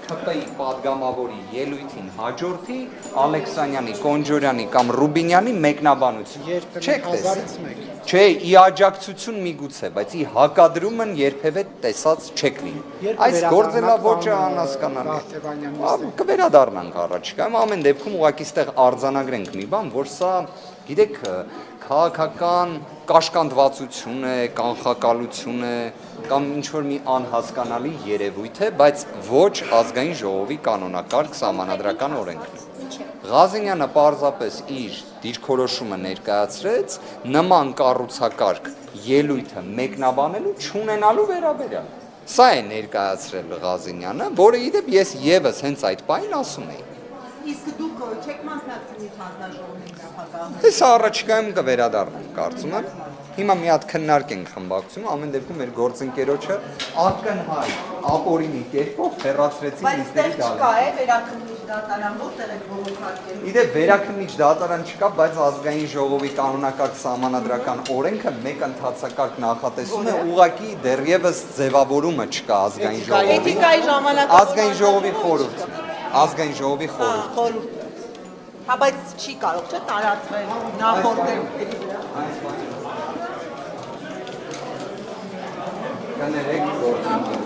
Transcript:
ԹՊ-ի պատգամավորի ելույթին հաջորդի Ալեքսանյանի, Կոնջորյանի կամ Ռուբինյանի մեկնաբանություն։ Չեք տեսել։ Չէ, ի աջակցություն միգուցե, բայց ի հակադրումն երբևէ տեսած չեք լինի։ Այս գործելավոճը անհասկանալի է։ Կվերադառնանք առաջիկայում, ամեն դեպքում ուղղակի ստեղ արձանագրենք մի բան, որ սա, գիտեք, քաղաքական կաշկանդվածություն է, կանխակալություն է կամ ինչ-որ մի անհասկանալի երևույթ է, բայց ոչ ազգային ժողովի կանոնակարգ սահմանադրական օրենքն է։ Ղազենյանը պարզապես իր դիրքորոշումը ներկայացրեց նման կառուցակարգ ելույթը մեկնաբանելու չունենալու վերաբերյալ։ Սա է ներկայացրել Ղազենյանը, որը իդեպ ես եւս հենց այդ պահին ասում էի։ Իսկ դուք չեք մասնակցի հանձնաժողովի նախագահը։ Սա առաջիկայում կվերադառնանք, կարծում եմ։ Հիմա մի հատ քննարկենք խմբակցությունը, ամեն դեպքում մեր գործընկերոջը ակնհայտ ապօրինի կերպով հեռացրեցին ինքների դատարան, որտեղ եք բողոքարկել։ Իդեպ վերաքննիչ դատարան չկա, բայց ազգային ժողովի կանոնակարգ սահմանադրական օրենքը մեկ ընթացակարգ նախատեսում է, ուղղակի դեռևս ձևավորումը չկա ազգային ժողովի։ Էթիկայի ժամանակ Ազգային ժողովի խորհուրդ։ Ազգային ժողովի խորհուրդ։ Հա, բայց չի կարող չէ տարածվել նախորդել։ Կներեք գործընկեր։